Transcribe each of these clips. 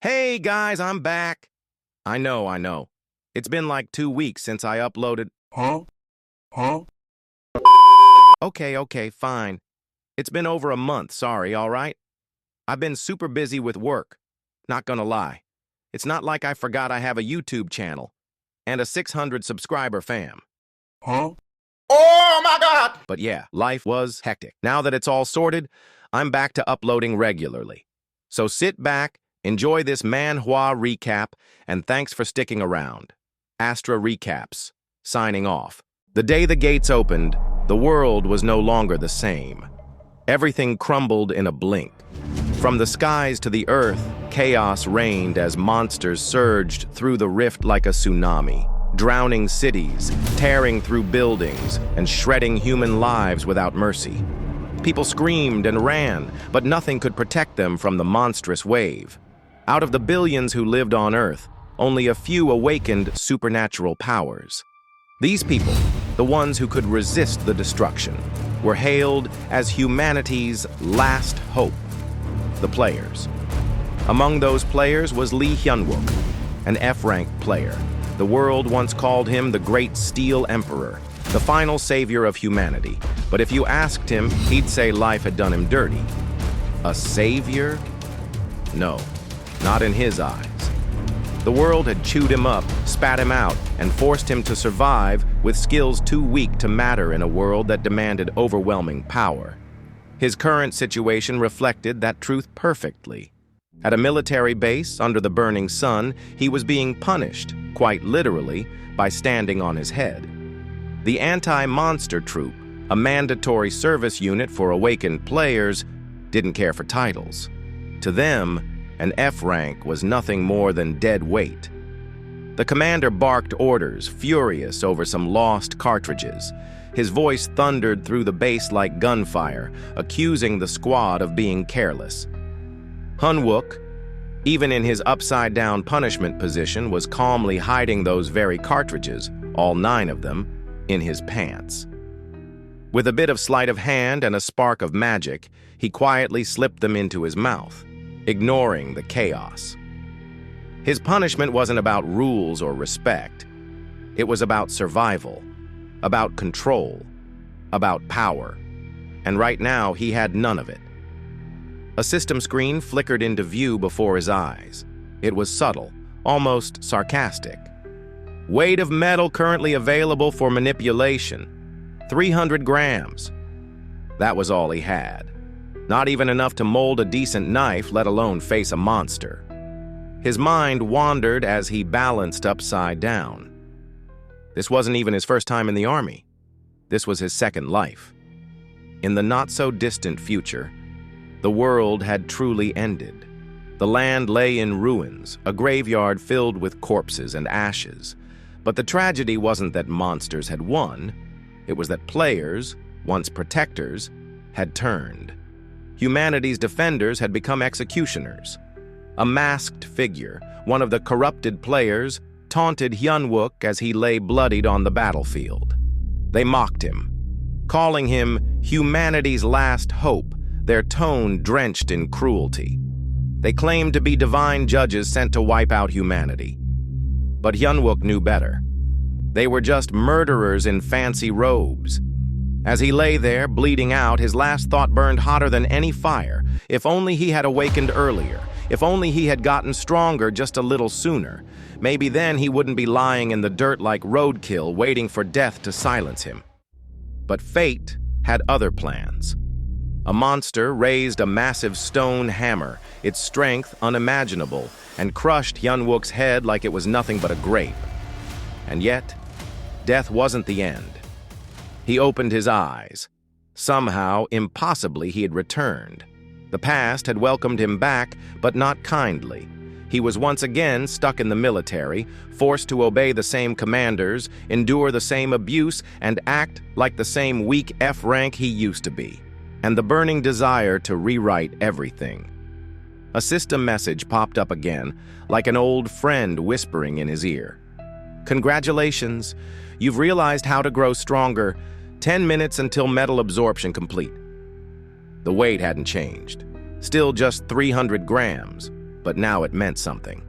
Hey guys, I'm back. I know. It's been like 2 weeks since I uploaded. Huh? Huh? Okay, fine. It's been over a month, sorry, all right? I've been super busy with work. Not gonna lie. It's not like I forgot I have a YouTube channel and a 600 subscriber fam. Huh? Oh my God! But yeah, life was hectic. Now that it's all sorted, I'm back to uploading regularly. So sit back, enjoy this manhwa recap, and thanks for sticking around. Astra Recaps, signing off. The day the gates opened, the world was no longer the same. Everything crumbled in a blink. From the skies to the earth, chaos reigned as monsters surged through the rift like a tsunami, drowning cities, tearing through buildings, and shredding human lives without mercy. People screamed and ran, but nothing could protect them from the monstrous wave. Out of the billions who lived on Earth, only a few awakened supernatural powers. These people, the ones who could resist the destruction, were hailed as humanity's last hope. The players. Among those players was Lee Hyun-wook, an F-rank player. The world once called him the Great Steel Emperor, the final savior of humanity. But if you asked him, he'd say life had done him dirty. A savior? No, not in his eyes. The world had chewed him up, spat him out, and forced him to survive with skills too weak to matter in a world that demanded overwhelming power. His current situation reflected that truth perfectly. At a military base under the burning sun, he was being punished, quite literally, by standing on his head. The Anti-Monster Troop, a mandatory service unit for awakened players, didn't care for titles. To them, an F-rank was nothing more than dead weight. The commander barked orders, furious over some lost cartridges. His voice thundered through the base like gunfire, accusing the squad of being careless. Hyun-wook, even in his upside-down punishment position, was calmly hiding those very cartridges, all 9 of them, in his pants. With a bit of sleight of hand and a spark of magic, he quietly slipped them into his mouth, ignoring the chaos. His punishment wasn't about rules or respect. It was about survival, about control, about power. And right now, he had none of it. A system screen flickered into view before his eyes. It was subtle, almost sarcastic. Weight of metal currently available for manipulation. 300 grams. That was all he had. Not even enough to mold a decent knife, let alone face a monster. His mind wandered as he balanced upside down. This wasn't even his first time in the army. This was his second life. In the not-so-distant future, the world had truly ended. The land lay in ruins, a graveyard filled with corpses and ashes. But the tragedy wasn't that monsters had won. It was that players, once protectors, had turned. Humanity's defenders had become executioners. A masked figure, one of the corrupted players, taunted Hyun-wook as he lay bloodied on the battlefield. They mocked him, calling him humanity's last hope, their tone drenched in cruelty. They claimed to be divine judges sent to wipe out humanity. But Hyun-wook knew better. They were just murderers in fancy robes. As he lay there, bleeding out, his last thought burned hotter than any fire. If only he had awakened earlier. If only he had gotten stronger just a little sooner. Maybe then he wouldn't be lying in the dirt like roadkill, waiting for death to silence him. But fate had other plans. A monster raised a massive stone hammer, its strength unimaginable, and crushed Hyun-wook's head like it was nothing but a grape. And yet, death wasn't the end. He opened his eyes. Somehow, impossibly, he had returned. The past had welcomed him back, but not kindly. He was once again stuck in the military, forced to obey the same commanders, endure the same abuse, and act like the same weak F-rank he used to be. And the burning desire to rewrite everything. A system message popped up again, like an old friend whispering in his ear. Congratulations, you've realized how to grow stronger. 10 minutes until metal absorption complete. The weight hadn't changed. Still just 300 grams. but now it meant something.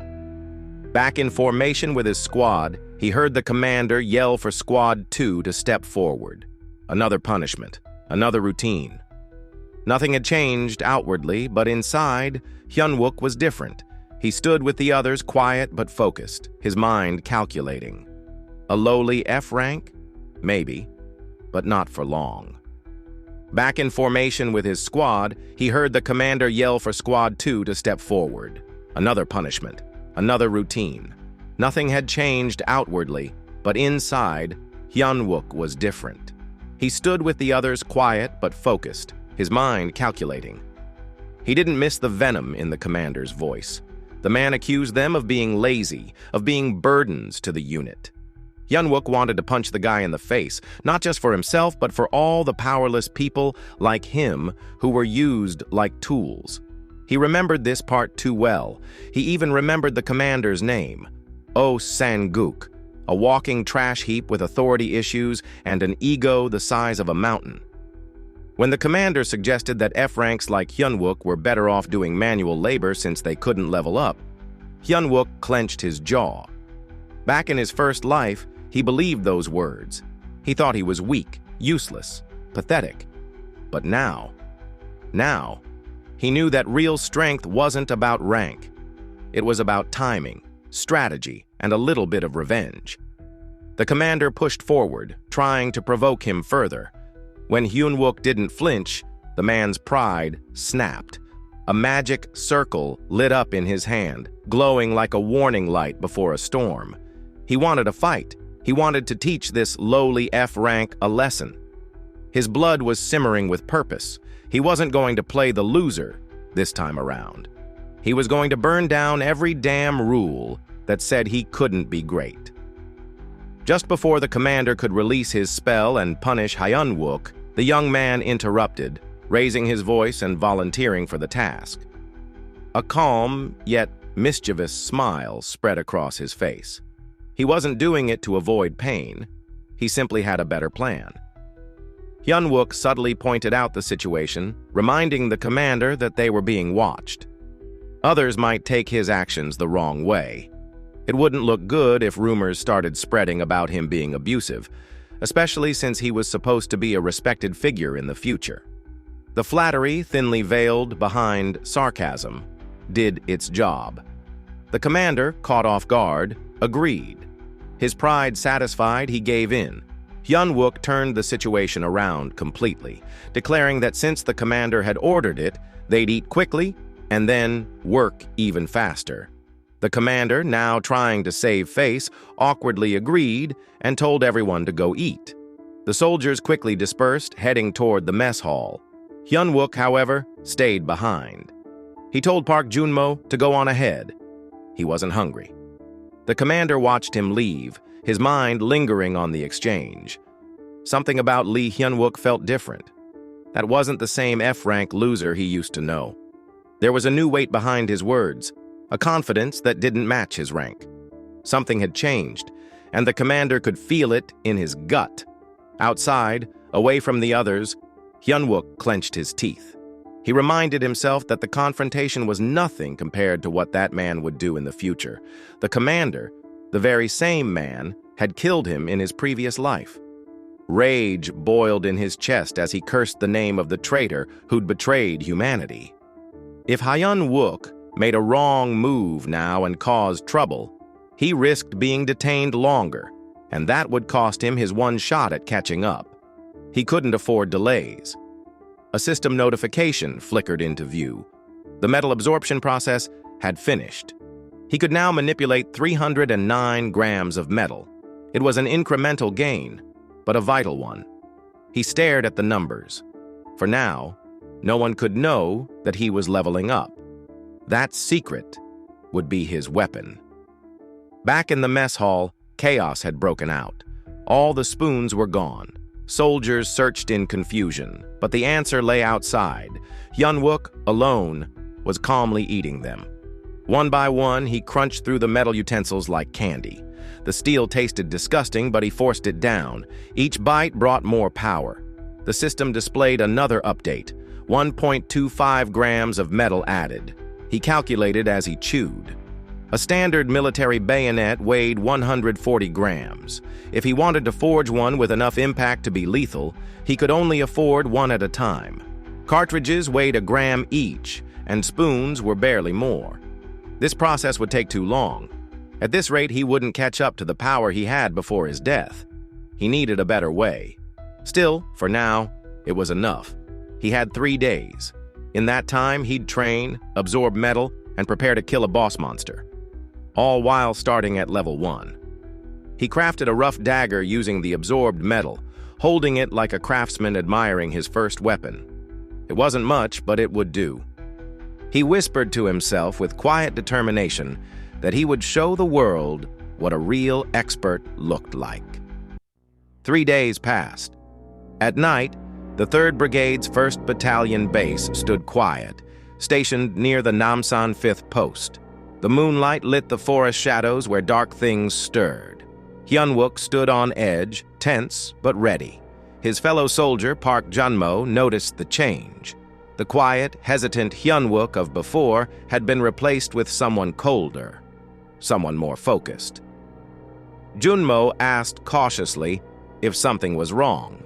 Back in formation with his squad, he heard the commander yell for Squad 2 to step forward. Another punishment, another routine. Nothing had changed outwardly, but inside, Hyunwook was different. He stood with the others, quiet but focused, his mind calculating. A lowly F rank? Maybe, but not for long. Back in formation with his squad, he heard the commander yell for Squad 2 to step forward. Another punishment, another routine. Nothing had changed outwardly, but inside, Hyunwook was different. He stood with the others, quiet but focused, his mind calculating. He didn't miss the venom in the commander's voice. The man accused them of being lazy, of being burdens to the unit. Hyunwook wanted to punch the guy in the face, not just for himself, but for all the powerless people like him who were used like tools. He remembered this part too well. He even remembered the commander's name, Oh Sang-guk, a walking trash heap with authority issues and an ego the size of a mountain. When the commander suggested that F ranks like Hyunwook were better off doing manual labor since they couldn't level up, Hyunwook clenched his jaw. Back in his first life, he believed those words. He thought he was weak, useless, pathetic. But now, he knew that real strength wasn't about rank. It was about timing, strategy, and a little bit of revenge. The commander pushed forward, trying to provoke him further. When Hyunwook didn't flinch, the man's pride snapped. A magic circle lit up in his hand, glowing like a warning light before a storm. He wanted a fight. He wanted to teach this lowly F rank a lesson. His blood was simmering with purpose. He wasn't going to play the loser this time around. He was going to burn down every damn rule that said he couldn't be great. Just before the commander could release his spell and punish Hyunwook, the young man interrupted, raising his voice and volunteering for the task. A calm, yet mischievous smile spread across his face. He wasn't doing it to avoid pain. He simply had a better plan. Hyunwook subtly pointed out the situation, reminding the commander that they were being watched. Others might take his actions the wrong way. It wouldn't look good if rumors started spreading about him being abusive, especially since he was supposed to be a respected figure in the future. The flattery, thinly veiled behind sarcasm, did its job. The commander, caught off guard, agreed. His pride satisfied, he gave in. Hyunwook turned the situation around completely, declaring that since the commander had ordered it, they'd eat quickly and then work even faster. The commander, now trying to save face, awkwardly agreed and told everyone to go eat. The soldiers quickly dispersed, heading toward the mess hall. Hyunwook, however, stayed behind. He told Park Junmo to go on ahead. He wasn't hungry. The commander watched him leave, his mind lingering on the exchange. Something about Lee Hyunwook felt different. That wasn't the same F-rank loser he used to know. There was a new weight behind his words, a confidence that didn't match his rank. Something had changed, and the commander could feel it in his gut. Outside, away from the others, Hyunwook clenched his teeth. He reminded himself that the confrontation was nothing compared to what that man would do in the future. The commander, the very same man, had killed him in his previous life. Rage boiled in his chest as he cursed the name of the traitor who'd betrayed humanity. If Hyunwook made a wrong move now and caused trouble, he risked being detained longer, and that would cost him his one shot at catching up. He couldn't afford delays. A system notification flickered into view. The metal absorption process had finished. He could now manipulate 309 grams of metal. It was an incremental gain, but a vital one. He stared at the numbers. For now, no one could know that he was leveling up. That secret would be his weapon. Back in the mess hall, chaos had broken out. All the spoons were gone. Soldiers searched in confusion, but the answer lay outside. Hyunwook, alone, was calmly eating them. One by one, he crunched through the metal utensils like candy. The steel tasted disgusting, but he forced it down. Each bite brought more power. The system displayed another update, 1.25 grams of metal added. He calculated as he chewed. A standard military bayonet weighed 140 grams. If he wanted to forge one with enough impact to be lethal, he could only afford one at a time. Cartridges weighed a gram each, and spoons were barely more. This process would take too long. At this rate, he wouldn't catch up to the power he had before his death. He needed a better way. Still, for now, it was enough. He had 3 days. In that time, he'd train, absorb metal, and prepare to kill a boss monster, all while starting at level 1. He crafted a rough dagger using the absorbed metal, holding it like a craftsman admiring his first weapon. It wasn't much, but it would do. He whispered to himself with quiet determination that he would show the world what a real expert looked like. 3 days passed. At night, the 3rd Brigade's 1st Battalion base stood quiet, stationed near the Namsan 5th Post. The moonlight lit the forest shadows where dark things stirred. Hyunwook stood on edge, tense but ready. His fellow soldier, Park Junmo, noticed the change. The quiet, hesitant Hyunwook of before had been replaced with someone colder, someone more focused. Junmo asked cautiously if something was wrong.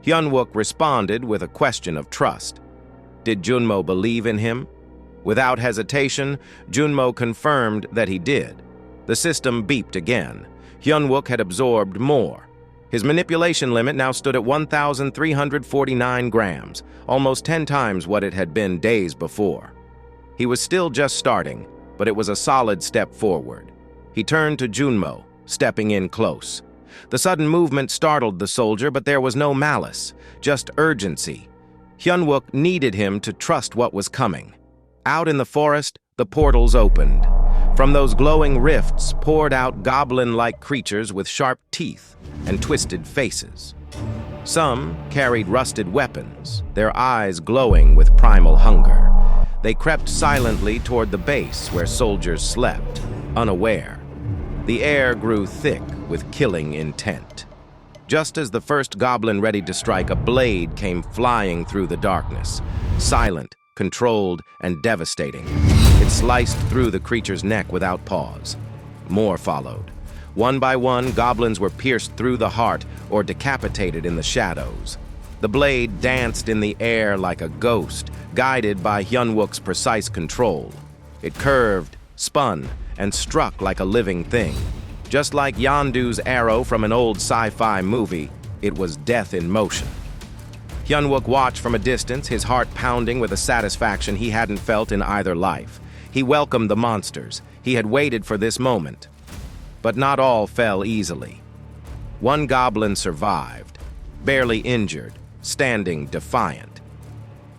Hyunwook responded with a question of trust. Did Junmo believe in him? Without hesitation, Junmo confirmed that he did. The system beeped again. Hyunwook had absorbed more. His manipulation limit now stood at 1,349 grams, almost 10 times what it had been days before. He was still just starting, but it was a solid step forward. He turned to Junmo, stepping in close. The sudden movement startled the soldier, but there was no malice, just urgency. Hyunwook needed him to trust what was coming. Out in the forest, the portals opened. From those glowing rifts poured out goblin-like creatures with sharp teeth and twisted faces. Some carried rusted weapons, their eyes glowing with primal hunger. They crept silently toward the base where soldiers slept, unaware. The air grew thick with killing intent. Just as the first goblin ready to strike, a blade came flying through the darkness, silent, controlled, and devastating. It sliced through the creature's neck without pause. More followed. One by one, goblins were pierced through the heart or decapitated in the shadows. The blade danced in the air like a ghost, guided by Hyunwook's precise control. It curved, spun, and struck like a living thing. Just like Yondu's arrow from an old sci-fi movie, it was death in motion. Hyunwook watched from a distance, his heart pounding with a satisfaction he hadn't felt in either life. He welcomed the monsters. He had waited for this moment. But not all fell easily. One goblin survived, barely injured, standing defiant.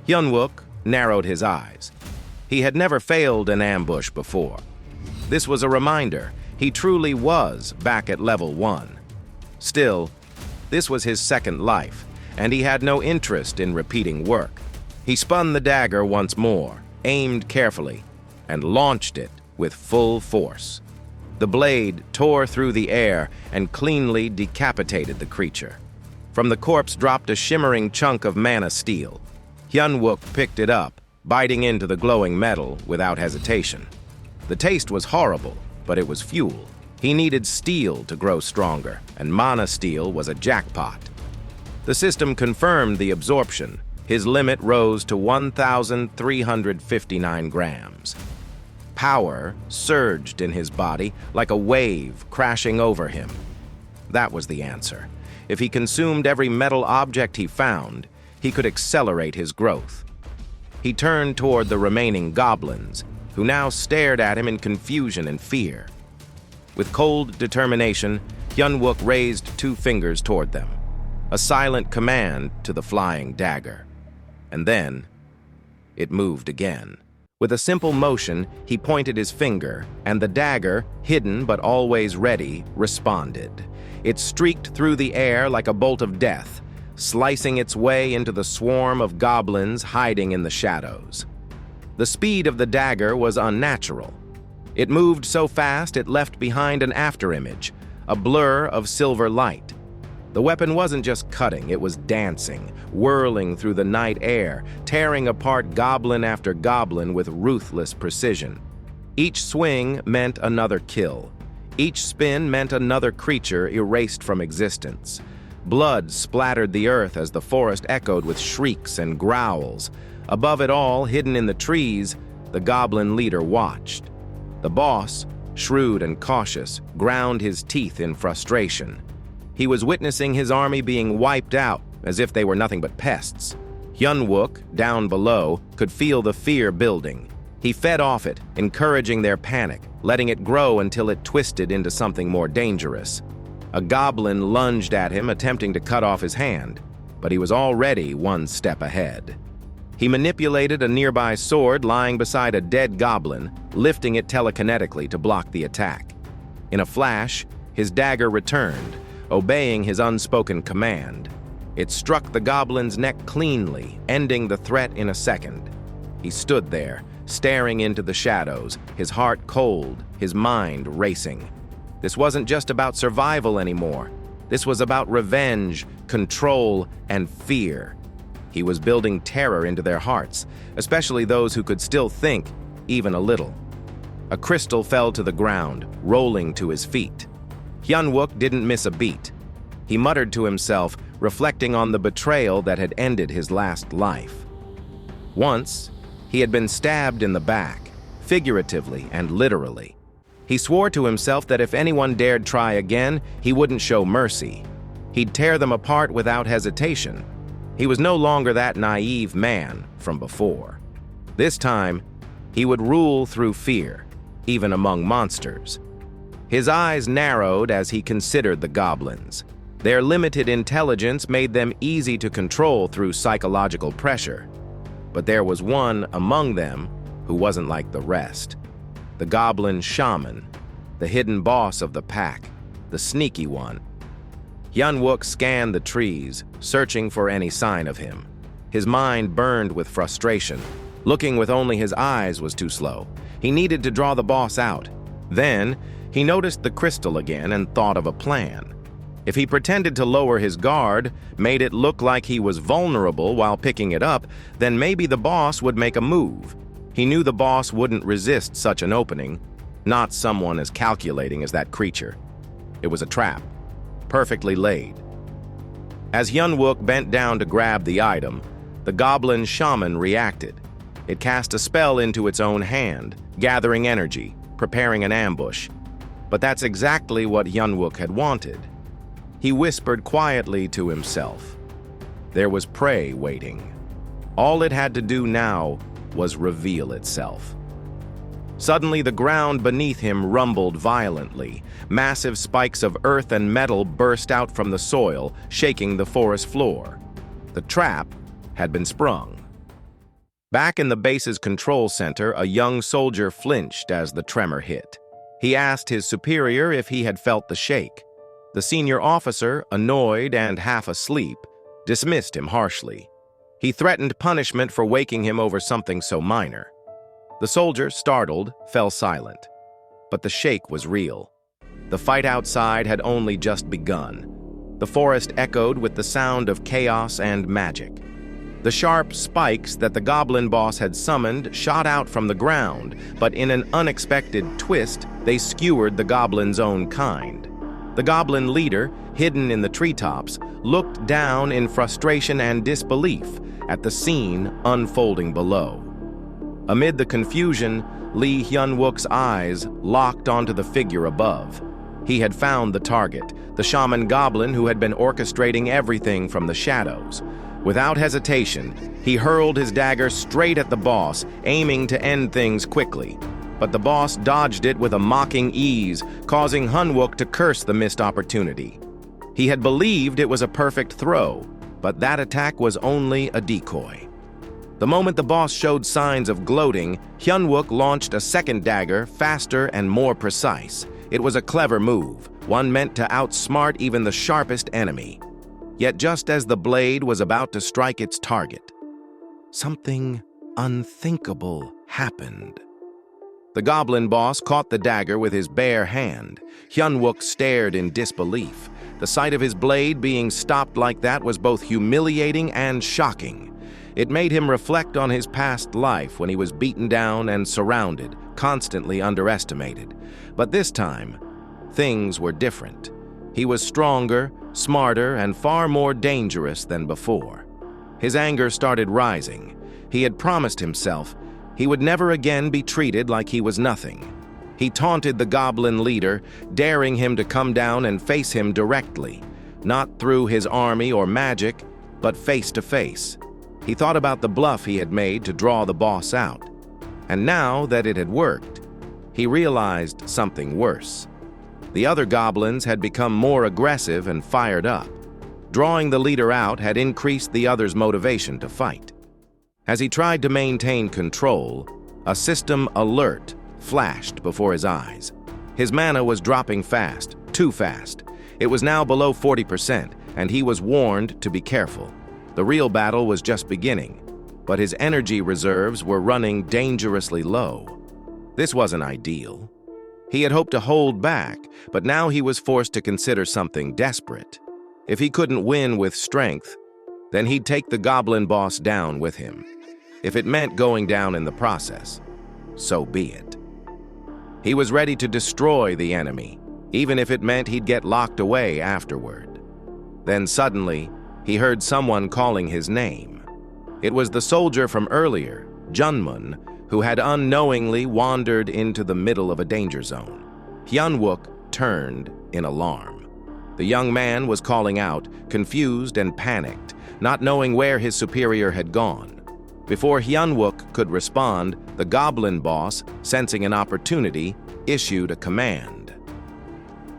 Hyunwook narrowed his eyes. He had never failed an ambush before. This was a reminder. He truly was back at level 1. Still, this was his second life, and he had no interest in repeating work. He spun the dagger once more, aimed carefully, and launched it with full force. The blade tore through the air and cleanly decapitated the creature. From the corpse dropped a shimmering chunk of mana steel. Hyunwook picked it up, biting into the glowing metal without hesitation. The taste was horrible, but it was fuel. He needed steel to grow stronger, and mana steel was a jackpot. The system confirmed the absorption. His limit rose to 1,359 grams. Power surged in his body like a wave crashing over him. That was the answer. If he consumed every metal object he found, he could accelerate his growth. He turned toward the remaining goblins, who now stared at him in confusion and fear. With cold determination, Hyunwook raised 2 fingers toward them, a silent command to the flying dagger. And then, it moved again. With a simple motion, he pointed his finger, and the dagger, hidden but always ready, responded. It streaked through the air like a bolt of death, slicing its way into the swarm of goblins hiding in the shadows. The speed of the dagger was unnatural. It moved so fast it left behind an afterimage, a blur of silver light. The weapon wasn't just cutting, it was dancing, whirling through the night air, tearing apart goblin after goblin with ruthless precision. Each swing meant another kill. Each spin meant another creature erased from existence. Blood splattered the earth as the forest echoed with shrieks and growls. Above it all, hidden in the trees, the goblin leader watched. The boss, shrewd and cautious, ground his teeth in frustration. He was witnessing his army being wiped out as if they were nothing but pests. Hyun-wook, down below, could feel the fear building. He fed off it, encouraging their panic, letting it grow until it twisted into something more dangerous. A goblin lunged at him, attempting to cut off his hand, but he was already one step ahead. He manipulated a nearby sword lying beside a dead goblin, lifting it telekinetically to block the attack. In a flash, his dagger returned, obeying his unspoken command. It struck the goblin's neck cleanly, ending the threat in a second. He stood there, staring into the shadows, his heart cold, his mind racing. This wasn't just about survival anymore. This was about revenge, control, and fear. He was building terror into their hearts, especially those who could still think, even a little. A crystal fell to the ground, rolling to his feet. Hyun-wook didn't miss a beat. He muttered to himself, reflecting on the betrayal that had ended his last life. Once, he had been stabbed in the back, figuratively and literally. He swore to himself that if anyone dared try again, he wouldn't show mercy. He'd tear them apart without hesitation. He was no longer that naive man from before. This time, he would rule through fear, even among monsters. His eyes narrowed as he considered the goblins. Their limited intelligence made them easy to control through psychological pressure. But there was one among them who wasn't like the rest. The goblin shaman, the hidden boss of the pack, the sneaky one. Hyun-wook scanned the trees, searching for any sign of him. His mind burned with frustration. Looking with only his eyes was too slow. He needed to draw the boss out. Then, he noticed the crystal again and thought of a plan. If he pretended to lower his guard, made it look like he was vulnerable while picking it up, then maybe the boss would make a move. He knew the boss wouldn't resist such an opening, not someone as calculating as that creature. It was a trap, perfectly laid. As Hyun-wook bent down to grab the item, the goblin shaman reacted. It cast a spell into its own hand, gathering energy, preparing an ambush. But that's exactly what Hyun-wook had wanted. He whispered quietly to himself. There was prey waiting. All it had to do now was reveal itself. Suddenly, the ground beneath him rumbled violently. Massive spikes of earth and metal burst out from the soil, shaking the forest floor. The trap had been sprung. Back in the base's control center, a young soldier flinched as the tremor hit. He asked his superior if he had felt the shake. The senior officer, annoyed and half asleep, dismissed him harshly. He threatened punishment for waking him over something so minor. The soldier, startled, fell silent. But the shake was real. The fight outside had only just begun. The forest echoed with the sound of chaos and magic. The sharp spikes that the goblin boss had summoned shot out from the ground, but in an unexpected twist, they skewered the goblin's own kind. The goblin leader, hidden in the treetops, looked down in frustration and disbelief at the scene unfolding below. Amid the confusion, Lee Hyun-wook's eyes locked onto the figure above. He had found the target, the shaman goblin who had been orchestrating everything from the shadows. Without hesitation, he hurled his dagger straight at the boss, aiming to end things quickly. But the boss dodged it with a mocking ease, causing Hyun-wook to curse the missed opportunity. He had believed it was a perfect throw, but that attack was only a decoy. The moment the boss showed signs of gloating, Hyun-wook launched a second dagger, faster and more precise. It was a clever move, one meant to outsmart even the sharpest enemy. Yet just as the blade was about to strike its target, something unthinkable happened. The goblin boss caught the dagger with his bare hand. Hyun-wook stared in disbelief. The sight of his blade being stopped like that was both humiliating and shocking. It made him reflect on his past life when he was beaten down and surrounded, constantly underestimated. But this time, things were different. He was stronger, smarter, and far more dangerous than before. His anger started rising. He had promised himself he would never again be treated like he was nothing. He taunted the goblin leader, daring him to come down and face him directly, not through his army or magic, but face to face. He thought about the bluff he had made to draw the boss out. And now that it had worked, he realized something worse. The other goblins had become more aggressive and fired up. Drawing the leader out had increased the others' motivation to fight. As he tried to maintain control, a system alert flashed before his eyes. His mana was dropping fast, too fast. It was now below 40%, and he was warned to be careful. The real battle was just beginning, but his energy reserves were running dangerously low. This wasn't ideal. He had hoped to hold back, but now he was forced to consider something desperate. If he couldn't win with strength, then he'd take the goblin boss down with him. If it meant going down in the process, so be it. He was ready to destroy the enemy, even if it meant he'd get locked away afterward. Then suddenly, he heard someone calling his name. It was the soldier from earlier, Junmun, who had unknowingly wandered into the middle of a danger zone. Hyunwook turned in alarm. The young man was calling out, confused and panicked, not knowing where his superior had gone. Before Hyunwook could respond, the goblin boss, sensing an opportunity, issued a command.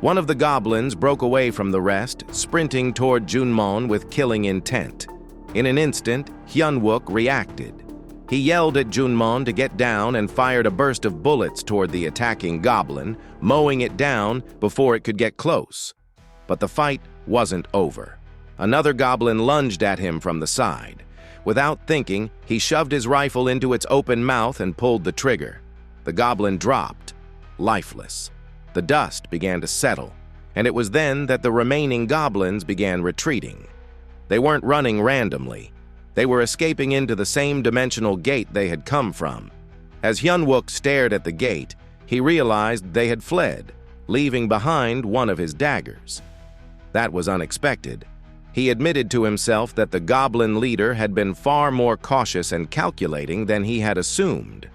One of the goblins broke away from the rest, sprinting toward Junmun with killing intent. In an instant, Hyunwook reacted. He yelled at Junmun to get down and fired a burst of bullets toward the attacking goblin, mowing it down before it could get close. But the fight wasn't over. Another goblin lunged at him from the side. Without thinking, he shoved his rifle into its open mouth and pulled the trigger. The goblin dropped, lifeless. The dust began to settle, and it was then that the remaining goblins began retreating. They weren't running randomly. They were escaping into the same dimensional gate they had come from. As Hyunwook stared at the gate, he realized they had fled, leaving behind one of his daggers. That was unexpected. He admitted to himself that the goblin leader had been far more cautious and calculating than he had assumed.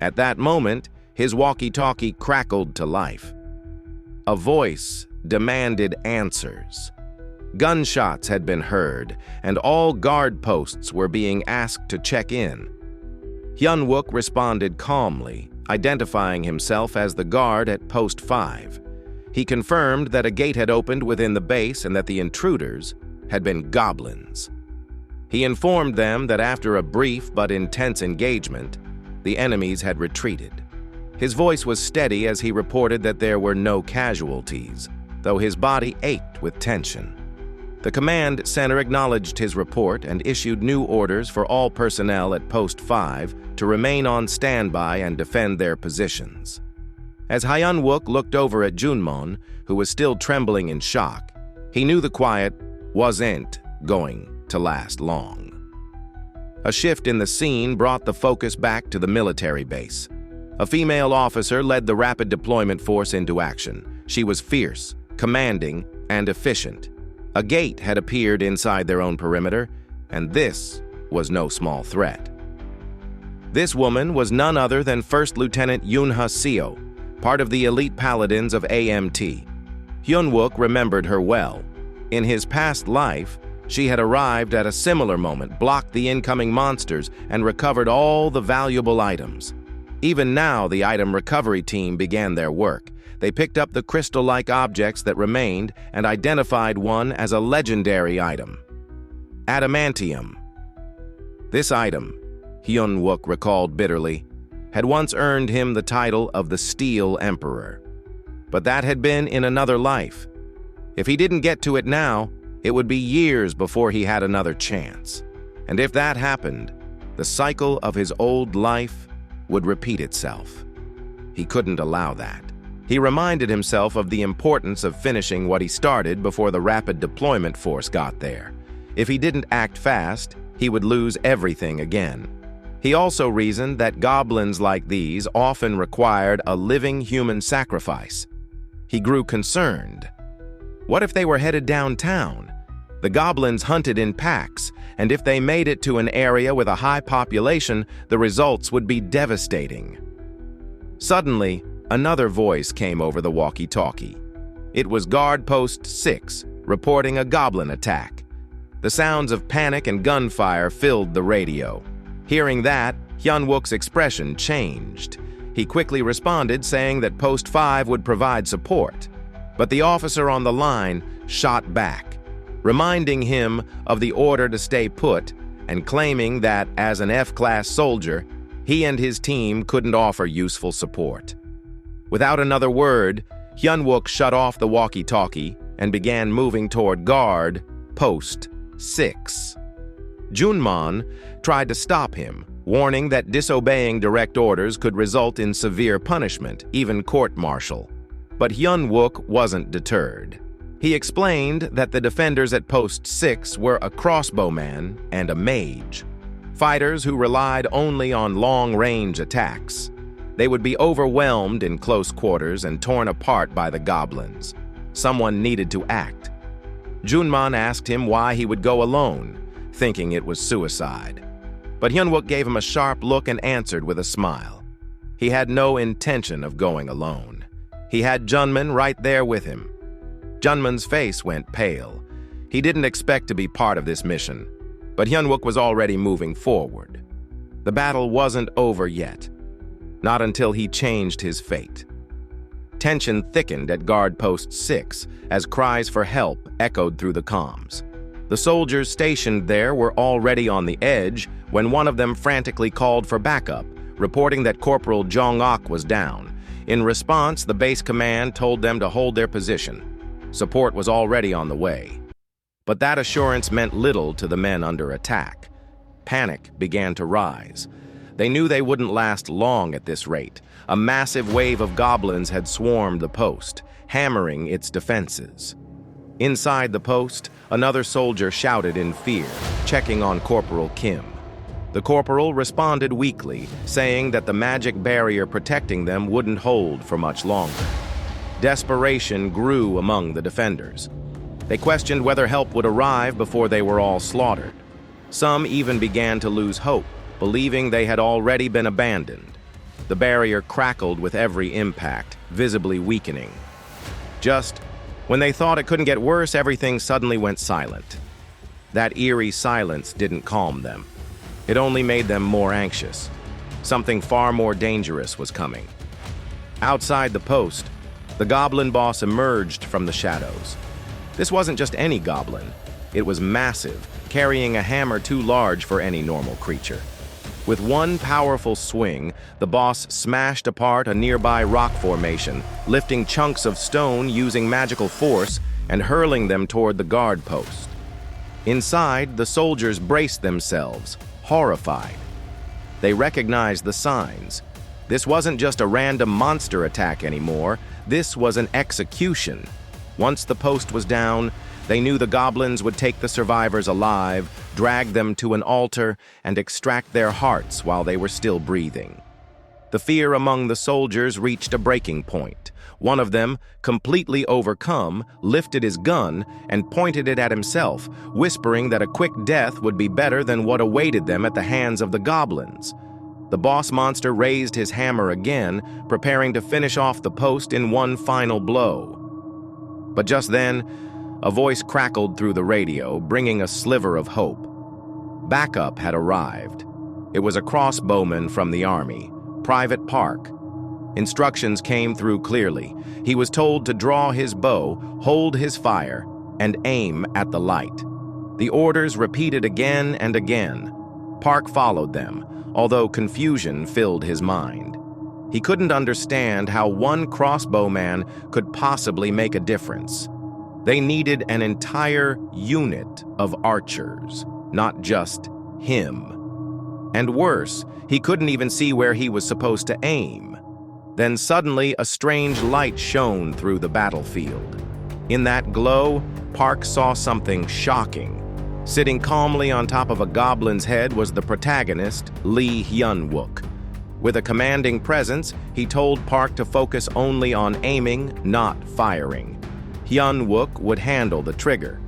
At that moment, his walkie-talkie crackled to life. A voice demanded answers. Gunshots had been heard, and all guard posts were being asked to check in. Hyunwook responded calmly, identifying himself as the guard at Post 5. He confirmed that a gate had opened within the base and that the intruders had been goblins. He informed them that after a brief but intense engagement, the enemies had retreated. His voice was steady as he reported that there were no casualties, though his body ached with tension. The command center acknowledged his report and issued new orders for all personnel at Post 5 to remain on standby and defend their positions. As Hyunwook looked over at Junmun, who was still trembling in shock, he knew the quiet wasn't going to last long. A shift in the scene brought the focus back to the military base. A female officer led the rapid deployment force into action. She was fierce, commanding, and efficient. A gate had appeared inside their own perimeter, and this was no small threat. This woman was none other than First Lieutenant Yoonha Seo, part of the elite paladins of AMT. Hyunwook remembered her well. In his past life, she had arrived at a similar moment, blocked the incoming monsters, and recovered all the valuable items. Even now, the item recovery team began their work. They picked up the crystal-like objects that remained and identified one as a legendary item. Adamantium. This item, Hyunwook recalled bitterly, had once earned him the title of the Steel Emperor. But that had been in another life. If he didn't get to it now, it would be years before he had another chance. And if that happened, the cycle of his old life would repeat itself. He couldn't allow that. He reminded himself of the importance of finishing what he started before the rapid deployment force got there. If he didn't act fast, he would lose everything again. He also reasoned that goblins like these often required a living human sacrifice. He grew concerned. What if they were headed downtown? The goblins hunted in packs, and if they made it to an area with a high population, the results would be devastating. Suddenly, another voice came over the walkie-talkie. It was Guard Post 6, reporting a goblin attack. The sounds of panic and gunfire filled the radio. Hearing that, Hyun-wook's expression changed. He quickly responded, saying that Post 5 would provide support. But the officer on the line shot back, reminding him of the order to stay put and claiming that, as an F-class soldier, he and his team couldn't offer useful support. Without another word, Hyun-wook shut off the walkie-talkie and began moving toward Guard Post 6. Junman tried to stop him, warning that disobeying direct orders could result in severe punishment, even court-martial. But Hyun-wook wasn't deterred. He explained that the defenders at Post 6 were a crossbowman and a mage, fighters who relied only on long-range attacks. They would be overwhelmed in close quarters and torn apart by the goblins. Someone needed to act. Junman asked him why he would go alone, thinking it was suicide. But Hyun-wook gave him a sharp look and answered with a smile. He had no intention of going alone. He had Junman right there with him. Junman's face went pale. He didn't expect to be part of this mission, but Hyun-wook was already moving forward. The battle wasn't over yet, not until he changed his fate. Tension thickened at Guard Post 6 as cries for help echoed through the comms. The soldiers stationed there were already on the edge when one of them frantically called for backup, reporting that Corporal Jong-ok was down. In response, the base command told them to hold their position. Support was already on the way. But that assurance meant little to the men under attack. Panic began to rise. They knew they wouldn't last long at this rate. A massive wave of goblins had swarmed the post, hammering its defenses. Inside the post, another soldier shouted in fear, checking on Corporal Kim. The corporal responded weakly, saying that the magic barrier protecting them wouldn't hold for much longer. Desperation grew among the defenders. They questioned whether help would arrive before they were all slaughtered. Some even began to lose hope, believing they had already been abandoned. The barrier crackled with every impact, visibly weakening. Just when they thought it couldn't get worse, everything suddenly went silent. That eerie silence didn't calm them. It only made them more anxious. Something far more dangerous was coming. Outside the post, the goblin boss emerged from the shadows. This wasn't just any goblin. It was massive, carrying a hammer too large for any normal creature. With one powerful swing, the boss smashed apart a nearby rock formation, lifting chunks of stone using magical force and hurling them toward the guard post. Inside, the soldiers braced themselves, horrified. They recognized the signs. This wasn't just a random monster attack anymore. This was an execution. Once the post was down, they knew the goblins would take the survivors alive, drag them to an altar, and extract their hearts while they were still breathing. The fear among the soldiers reached a breaking point. One of them, completely overcome, lifted his gun and pointed it at himself, whispering that a quick death would be better than what awaited them at the hands of the goblins. The boss monster raised his hammer again, preparing to finish off the post in one final blow. But just then, a voice crackled through the radio, bringing a sliver of hope. Backup had arrived. It was a crossbowman from the army, Private Park. Instructions came through clearly. He was told to draw his bow, hold his fire, and aim at the light. The orders repeated again and again. Park followed them, although confusion filled his mind. He couldn't understand how one crossbowman could possibly make a difference. They needed an entire unit of archers, not just him. And worse, he couldn't even see where he was supposed to aim. Then suddenly a strange light shone through the battlefield. In that glow, Park saw something shocking. Sitting calmly on top of a goblin's head was the protagonist, Lee Hyun-wook. With a commanding presence, he told Park to focus only on aiming, not firing. Hyun-wook would handle the trigger.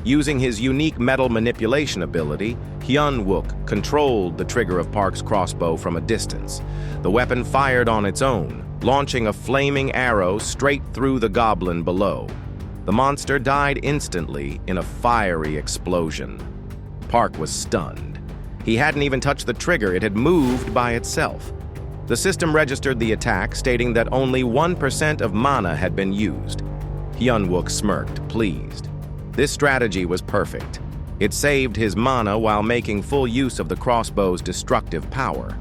Using his unique metal manipulation ability, Hyun-wook controlled the trigger of Park's crossbow from a distance. The weapon fired on its own, launching a flaming arrow straight through the goblin below. The monster died instantly in a fiery explosion. Park was stunned. He hadn't even touched the trigger, it had moved by itself. The system registered the attack, stating that only 1% of mana had been used. Hyun-wook smirked, pleased. This strategy was perfect. It saved his mana while making full use of the crossbow's destructive power.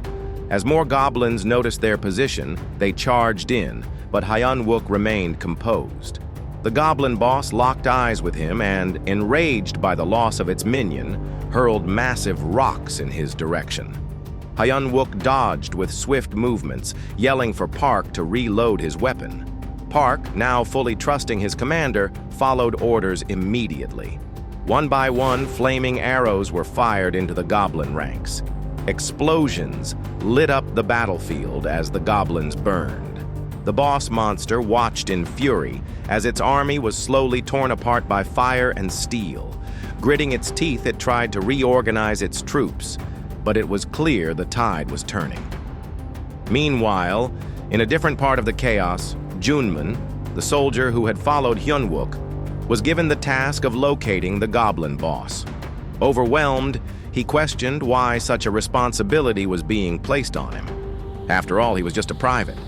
As more goblins noticed their position, they charged in, but Hyun-wook remained composed. The goblin boss locked eyes with him and, enraged by the loss of its minion, hurled massive rocks in his direction. Hyun-wook dodged with swift movements, yelling for Park to reload his weapon. Park, now fully trusting his commander, followed orders immediately. One by one, flaming arrows were fired into the goblin ranks. Explosions lit up the battlefield as the goblins burned. The boss monster watched in fury as its army was slowly torn apart by fire and steel. Gritting its teeth, it tried to reorganize its troops, but it was clear the tide was turning. Meanwhile, in a different part of the chaos, Junman, the soldier who had followed Hyun-wook, was given the task of locating the goblin boss. Overwhelmed, he questioned why such a responsibility was being placed on him. After all, he was just a private.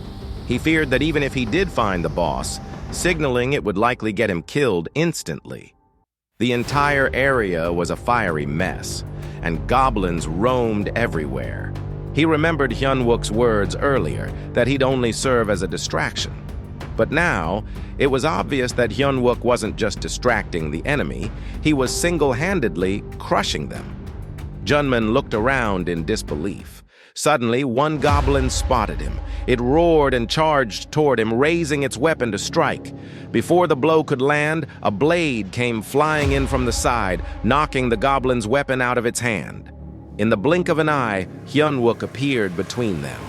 He feared that even if he did find the boss, signaling it would likely get him killed instantly. The entire area was a fiery mess, and goblins roamed everywhere. He remembered Hyun-wook's words earlier, that he'd only serve as a distraction. But now, it was obvious that Hyun-wook wasn't just distracting the enemy, he was single-handedly crushing them. Junman looked around in disbelief. Suddenly, one goblin spotted him. It roared and charged toward him, raising its weapon to strike. Before the blow could land, a blade came flying in from the side, knocking the goblin's weapon out of its hand. In the blink of an eye, Hyun-wook appeared between them.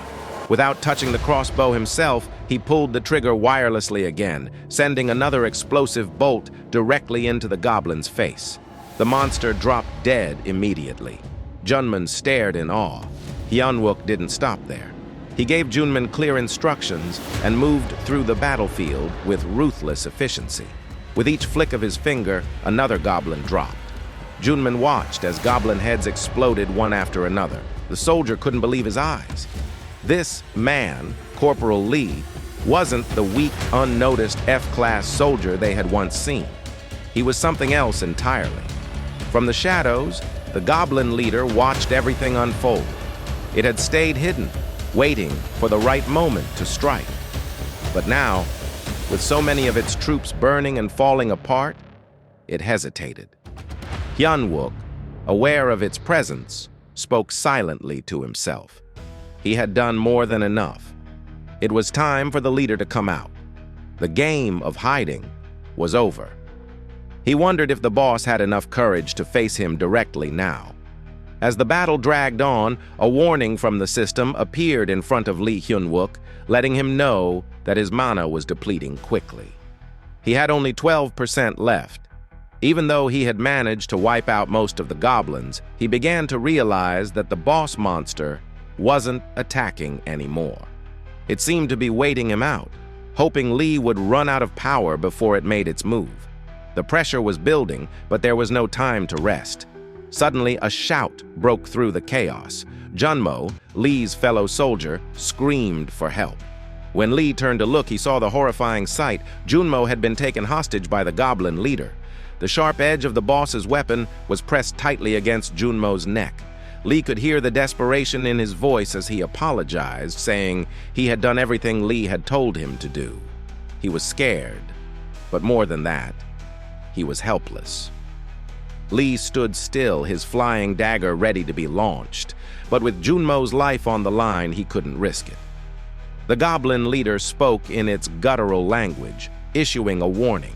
Without touching the crossbow himself, he pulled the trigger wirelessly again, sending another explosive bolt directly into the goblin's face. The monster dropped dead immediately. Junman stared in awe. Hyun-wook didn't stop there. He gave Junman clear instructions and moved through the battlefield with ruthless efficiency. With each flick of his finger, another goblin dropped. Junman watched as goblin heads exploded one after another. The soldier couldn't believe his eyes. This man, Corporal Lee, wasn't the weak, unnoticed F-class soldier they had once seen. He was something else entirely. From the shadows, the goblin leader watched everything unfold. It had stayed hidden, waiting for the right moment to strike. But now, with so many of its troops burning and falling apart, it hesitated. Hyun-wook, aware of its presence, spoke silently to himself. He had done more than enough. It was time for the leader to come out. The game of hiding was over. He wondered if the boss had enough courage to face him directly now. As the battle dragged on, a warning from the system appeared in front of Lee Hyun-wook, letting him know that his mana was depleting quickly. He had only 12% left. Even though he had managed to wipe out most of the goblins, he began to realize that the boss monster wasn't attacking anymore. It seemed to be waiting him out, hoping Lee would run out of power before it made its move. The pressure was building, but there was no time to rest. Suddenly, a shout broke through the chaos. Junmo, Lee's fellow soldier, screamed for help. When Lee turned to look, he saw the horrifying sight. Junmo had been taken hostage by the goblin leader. The sharp edge of the boss's weapon was pressed tightly against Junmo's neck. Lee could hear the desperation in his voice as he apologized, saying he had done everything Lee had told him to do. He was scared, but more than that, he was helpless. Lee stood still, his flying dagger ready to be launched, but with Junmo's life on the line, he couldn't risk it. The goblin leader spoke in its guttural language, issuing a warning.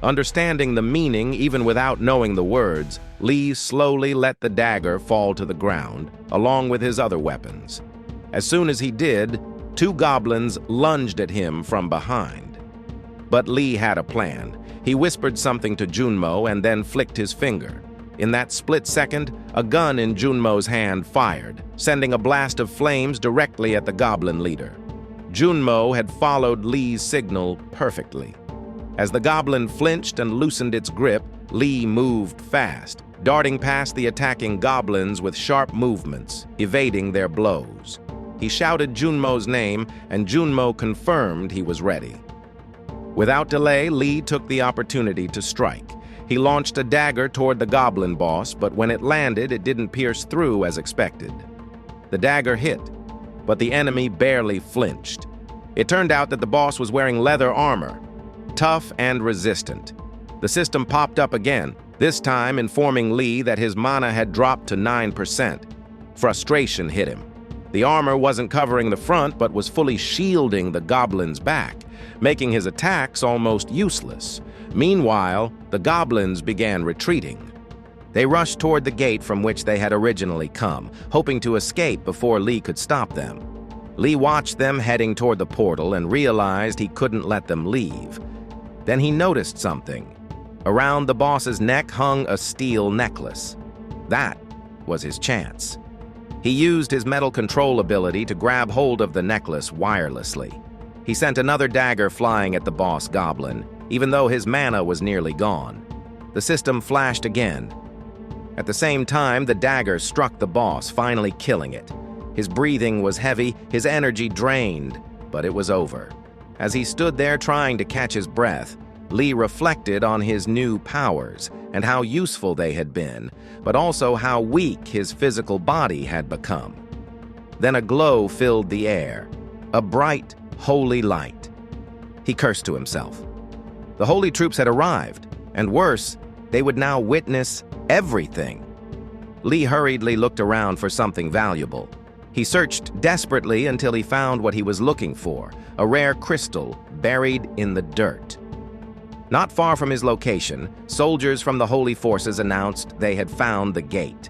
Understanding the meaning even without knowing the words, Lee slowly let the dagger fall to the ground, along with his other weapons. As soon as he did, two goblins lunged at him from behind. But Lee had a plan. He whispered something to Junmo and then flicked his finger. In that split second, a gun in Junmo's hand fired, sending a blast of flames directly at the goblin leader. Junmo had followed Lee's signal perfectly. As the goblin flinched and loosened its grip, Lee moved fast, darting past the attacking goblins with sharp movements, evading their blows. He shouted Junmo's name, and Junmo confirmed he was ready. Without delay, Lee took the opportunity to strike. He launched a dagger toward the goblin boss, but when it landed, it didn't pierce through as expected. The dagger hit, but the enemy barely flinched. It turned out that the boss was wearing leather armor, tough and resistant. The system popped up again, this time informing Lee that his mana had dropped to 9%. Frustration hit him. The armor wasn't covering the front, but was fully shielding the goblin's back, making his attacks almost useless. Meanwhile, the goblins began retreating. They rushed toward the gate from which they had originally come, hoping to escape before Lee could stop them. Lee watched them heading toward the portal and realized he couldn't let them leave. Then he noticed something. Around the boss's neck hung a steel necklace. That was his chance. He used his metal control ability to grab hold of the necklace wirelessly. He sent another dagger flying at the boss goblin, even though his mana was nearly gone. The system flashed again. At the same time, the dagger struck the boss, finally killing it. His breathing was heavy, his energy drained, but it was over. As he stood there trying to catch his breath, Lee reflected on his new powers and how useful they had been, but also how weak his physical body had become. Then a glow filled the air, a bright, holy light. He cursed to himself. The holy troops had arrived, and worse, they would now witness everything. Lee hurriedly looked around for something valuable. He searched desperately until he found what he was looking for, a rare crystal buried in the dirt. Not far from his location, soldiers from the Holy Forces announced they had found the gate.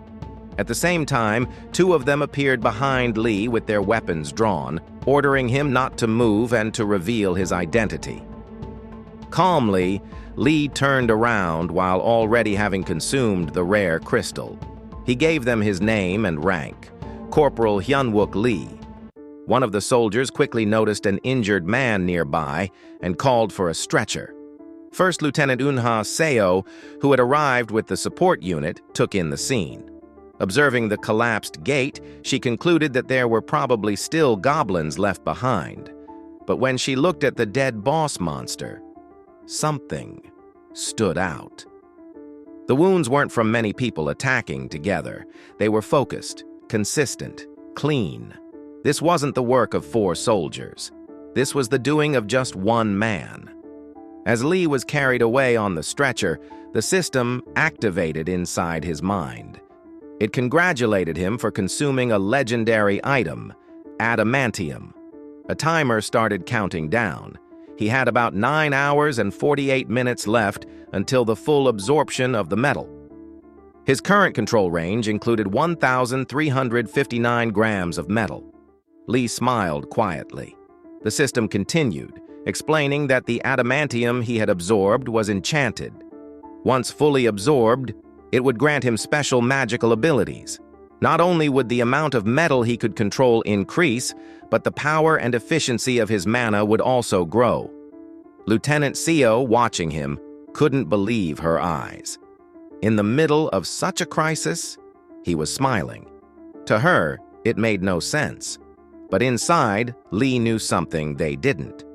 At the same time, two of them appeared behind Lee with their weapons drawn, ordering him not to move and to reveal his identity. Calmly, Lee turned around while already having consumed the rare crystal. He gave them his name and rank, Corporal Hyunwook Lee. One of the soldiers quickly noticed an injured man nearby and called for a stretcher. First Lieutenant Unha Seo, who had arrived with the support unit, took in the scene. Observing the collapsed gate, she concluded that there were probably still goblins left behind. But when she looked at the dead boss monster, something stood out. The wounds weren't from many people attacking together. They were focused, consistent, clean. This wasn't the work of 4 soldiers. This was the doing of just one man. As Lee was carried away on the stretcher, the system activated inside his mind. It congratulated him for consuming a legendary item, adamantium. A timer started counting down. He had about 9 hours and 48 minutes left until the full absorption of the metal. His current control range included 1,359 grams of metal. Lee smiled quietly. The system continued, explaining that the adamantium he had absorbed was enchanted. Once fully absorbed, it would grant him special magical abilities. Not only would the amount of metal he could control increase, but the power and efficiency of his mana would also grow. Lieutenant Seo, watching him, couldn't believe her eyes. In the middle of such a crisis, he was smiling. To her, it made no sense. But inside, Lee knew something they didn't.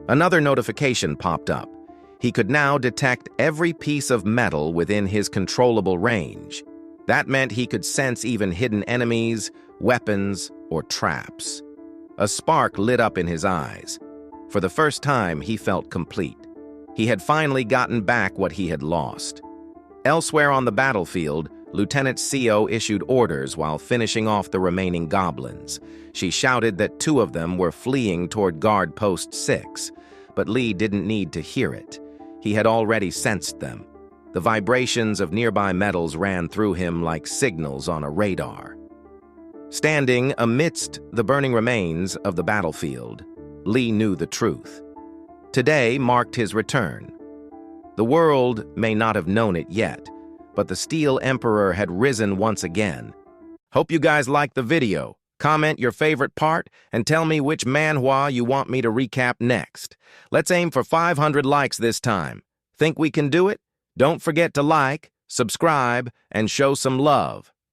Another notification popped up. He could now detect every piece of metal within his controllable range. That meant he could sense even hidden enemies, weapons, or traps. A spark lit up in his eyes. For the first time, he felt complete. He had finally gotten back what he had lost. Elsewhere on the battlefield, Lieutenant Seo issued orders while finishing off the remaining goblins. She shouted that 2 of them were fleeing toward Guard Post 6, but Lee didn't need to hear it. He had already sensed them. The vibrations of nearby metals ran through him like signals on a radar. Standing amidst the burning remains of the battlefield, Lee knew the truth. Today marked his return. The world may not have known it yet, but the Steel Emperor had risen once again. Hope you guys liked the video. Comment your favorite part and tell me which manhwa you want me to recap next. Let's aim for 500 likes this time. Think we can do it? Don't forget to like, subscribe, and show some love.